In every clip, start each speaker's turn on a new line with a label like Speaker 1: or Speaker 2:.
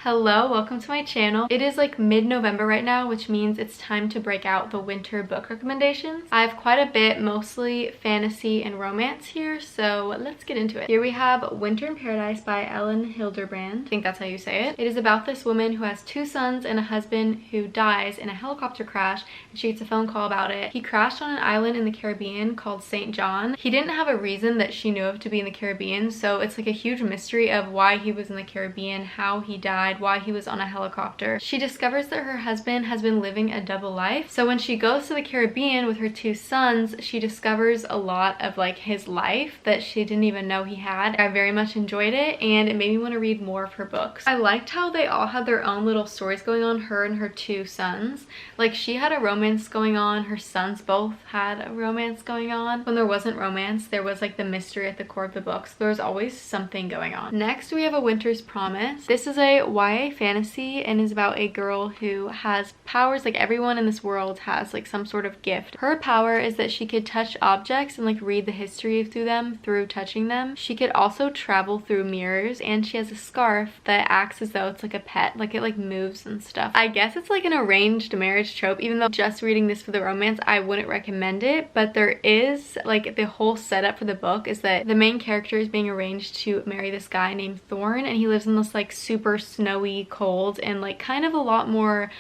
Speaker 1: Hello, welcome to my channel. It is like mid-November right now, which means it's time to break out the winter book recommendations. I have quite a bit, mostly fantasy and romance here, so let's get into it. Here we have Winter in Paradise by Ellen Hilderbrand. I think that's how you say it. It is about this woman who has 2 sons and a husband who dies in a helicopter crash, and she gets a phone call about it. He crashed on an island in the Caribbean called St. John. He didn't have a reason that she knew of to be in the Caribbean, so it's like a huge mystery of why he was in the Caribbean, how he died, why he was on a helicopter. She discovers that her husband has been living a double life. So when she goes to the Caribbean with her 2 sons, she discovers a lot of like his life that she didn't even know he had. I very much enjoyed it and it made me want to read more of her books. I liked how they all had their own little stories going on, her and her 2 sons. Like she had a romance going on, her sons both had a romance going on. When there wasn't romance, there was like the mystery at the core of the books. There was always something going on. Next we have A Winter's Promise. This is a YA fantasy and is about a girl who has powers. Like everyone in this world has like some sort of gift. Her power is that she could touch objects and like read the history through them through touching them. She could also travel through mirrors, and she has a scarf that acts as though it's like a pet, like it like moves and stuff. I guess it's like an arranged marriage trope, even though just reading this for the romance I wouldn't recommend it, but there is like the whole setup for the book is that the main character is being arranged to marry this guy named Thorn, and he lives in this like super snowy, cold, and like kind of a lot more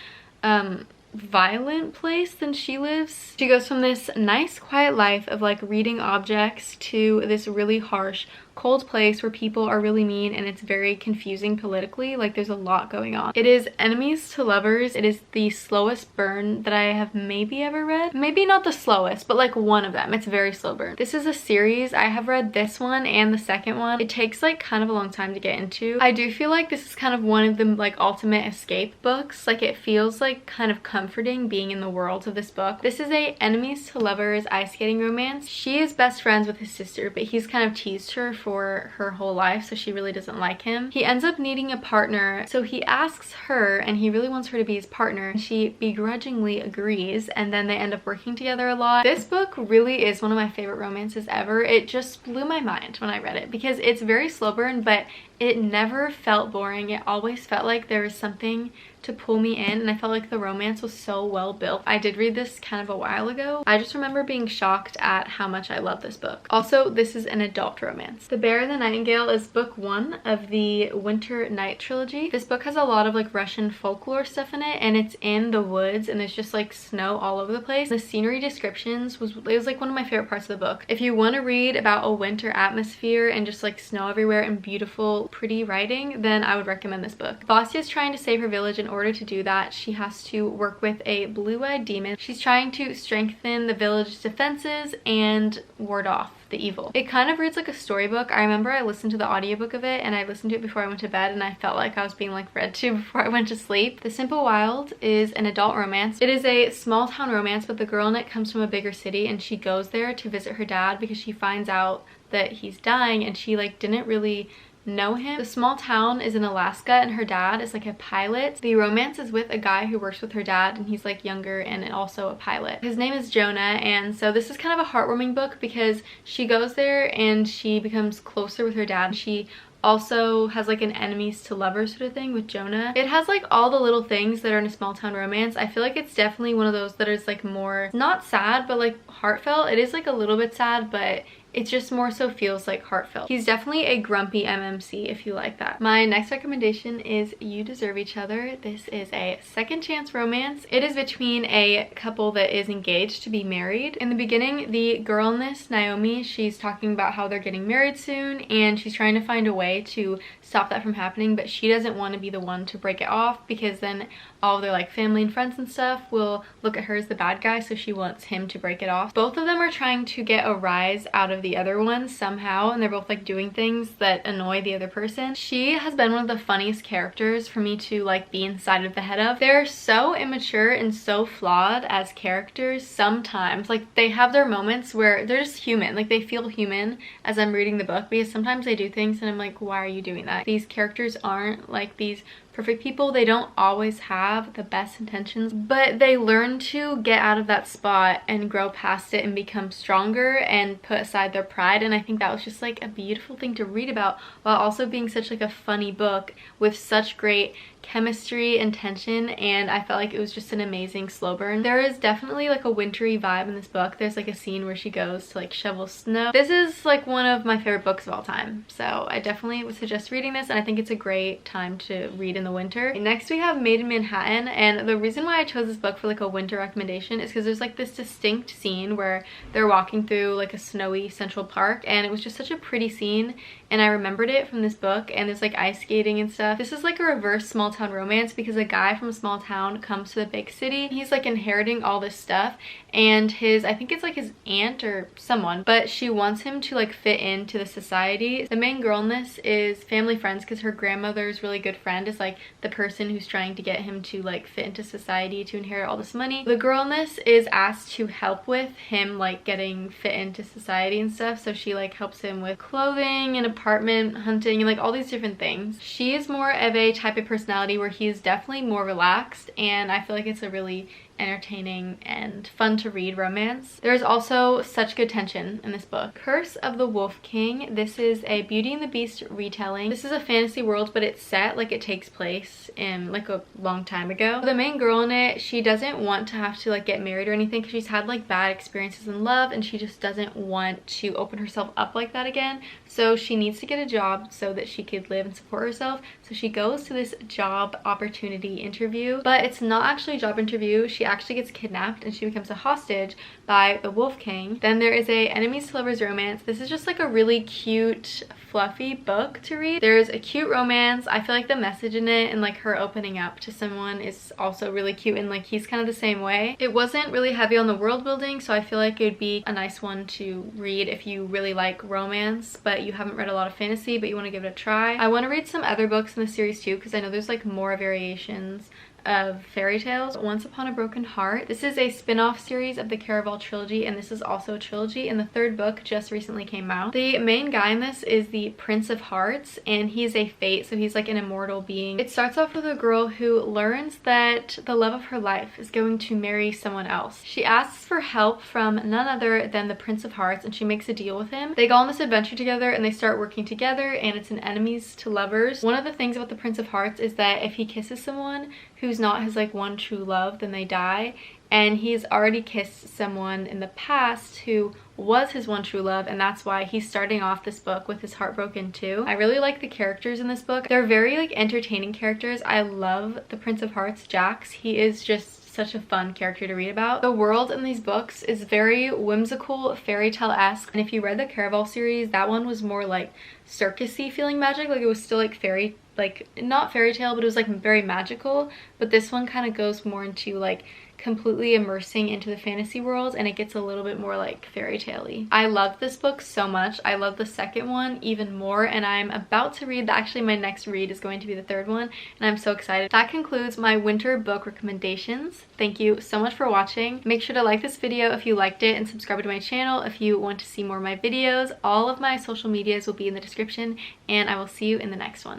Speaker 1: violent place than she lives. She goes from this nice quiet life of like reading objects to this really harsh cold place where people are really mean and it's very confusing politically. Like there's a lot going on. It is enemies to lovers. It is the slowest burn that I have maybe ever read. Maybe not the slowest, but like one of them. It's very slow burn. This is a series. I have read this one and the second one. It takes like kind of a long time to get into. I do feel like this is kind of one of the like ultimate escape books. Like it feels like kind of comforting being in the world of this book. This is a enemies to lovers ice skating romance. She is best friends with his sister, but he's kind of teased her for her whole life, so she really doesn't like him. He ends up needing a partner, so he asks her and he really wants her to be his partner. She begrudgingly agrees, and then they end up working together a lot. This book really is one of my favorite romances ever. It just blew my mind when I read it because it's very slow burn, but it never felt boring. It always felt like there was something to pull me in, and I felt like the romance was so well built. I did read this kind of a while ago. I just remember being shocked at how much I love this book. Also, this is an adult romance. The Bear and the Nightingale is book 1 of the Winter Night trilogy. This book has a lot of like Russian folklore stuff in it, and it's in the woods and it's just like snow all over the place. The scenery descriptions was like one of my favorite parts of the book. If you want to read about a winter atmosphere and just like snow everywhere and beautiful pretty writing, then I would recommend this book. Vasya is trying to save her village. In order to do that, she has to work with a blue-eyed demon. She's trying to strengthen the village's defenses and ward off the evil. It kind of reads like a storybook. I remember I listened to the audiobook of it and I listened to it before I went to bed, and I felt like I was being like read to before I went to sleep. The Simple Wild is an adult romance. It is a small town romance, but the girl in it comes from a bigger city and she goes there to visit her dad because she finds out that he's dying and she like didn't really know him. The small town is in Alaska and her dad is like a pilot. The romance is with a guy who works with her dad and he's like younger and also a pilot. His name is Jonah, and so this is kind of a heartwarming book because she goes there and she becomes closer with her dad. She also has like an enemies to lovers sort of thing with Jonah. It has like all the little things that are in a small town romance. I feel like it's definitely one of those that is like more not sad but like heartfelt. It is like a little bit sad, but it just more so feels like heartfelt. He's definitely a grumpy MMC if you like that. My next recommendation is You Deserve Each Other. This is a second chance romance. It is between a couple that is engaged to be married. In the beginning, the girl in this, Naomi, she's talking about how they're getting married soon and she's trying to find a way to stop that from happening, but she doesn't want to be the one to break it off because then all of their like family and friends and stuff will look at her as the bad guy, so she wants him to break it off. Both of them are trying to get a rise out of the other one somehow, and they're both like doing things that annoy the other person. She has been one of the funniest characters for me to like be inside of the head of. They're so immature and so flawed as characters sometimes. Like they have their moments where they're just human, like they feel human as I'm reading the book, because sometimes they do things and I'm like, why are you doing that? These characters aren't like these perfect people, they don't always have the best intentions, but they learn to get out of that spot and grow past it and become stronger and put aside their pride. And I think that was just like a beautiful thing to read about, while also being such like a funny book with such great chemistry and tension, and I felt like it was just an amazing slow burn. There is definitely like a wintry vibe in this book. There's like a scene where she goes to like shovel snow. This is like one of my favorite books of all time, so I definitely would suggest reading this, and I think it's a great time to read in the winter. Next we have Maiden Manhattan, and the reason why I chose this book for like a winter recommendation is because there's like this distinct scene where they're walking through like a snowy Central Park, and it was just such a pretty scene, and I remembered it from this book, and there's like ice skating and stuff. This is like a reverse small town romance because a guy from a small town comes to the big city. He's like inheriting all this stuff, and I think it's like his aunt or someone, but she wants him to like fit into the society. The main girl in this is family friends because her grandmother's really good friend is like the person who's trying to get him to like fit into society to inherit all this money. The girl in this is asked to help with him like getting fit into society and stuff, so she like helps him with clothing and apartment hunting and like all these different things. She is more of a type of personality where he is definitely more relaxed, and I feel like it's a really entertaining and fun to read romance. There's also such good tension in this book. Curse of the Wolf King. This is a Beauty and the Beast retelling. This is a fantasy world, but it's set like it takes place in like a long time ago. The main girl in it, she doesn't want to have to like get married or anything because she's had like bad experiences in love, and she just doesn't want to open herself up like that again. So she needs to get a job so that she could live and support herself. So she goes to this job opportunity interview, but it's not actually a job interview. She actually gets kidnapped and she becomes a hostage by the Wolf King. Then there is a enemies to lovers romance. This is just like a really cute, fluffy book to read. There's a cute romance. I feel like the message in it and like her opening up to someone is also really cute, and like he's kind of the same way. It wasn't really heavy on the world building, so I feel like it would be a nice one to read if you really like romance but you haven't read a lot of fantasy but you want to give it a try. I want to read some other books in the series too because I know there's like more variations of fairy tales. Once Upon a Broken Heart. This is a spin-off series of the Caraval trilogy, and this is also a trilogy, and the third book just recently came out. The main guy in this is the Prince of Hearts, and he's a fate, so he's like an immortal being. It starts off with a girl who learns that the love of her life is going to marry someone else. She asks for help from none other than the Prince of Hearts, and she makes a deal with him. They go on this adventure together and they start working together, and it's an enemies to lovers. One of the things about the Prince of Hearts is that if he kisses someone who's not his like one true love, then they die, and he's already kissed someone in the past who was his one true love, and that's why he's starting off this book with his heart broken too. I really like the characters in this book. They're very like entertaining characters. I love the Prince of Hearts, Jax. He is just such a fun character to read about. The world in these books is very whimsical, fairy tale-esque, and if you read the Caraval series, that one was more like circusy feeling magic. Like it was still like fairy, like not fairy tale, but it was like very magical. But this one kind of goes more into like completely immersing into the fantasy world, and it gets a little bit more like fairy tale-y. I love this book so much. I love the second one even more, and I'm about to read actually my next read is going to be the third one, and I'm so excited. That concludes my winter book recommendations. Thank you so much for watching. Make sure to like this video if you liked it, and subscribe to my channel if you want to see more of my videos. All of my social medias will be in the description, and I will see you in the next one.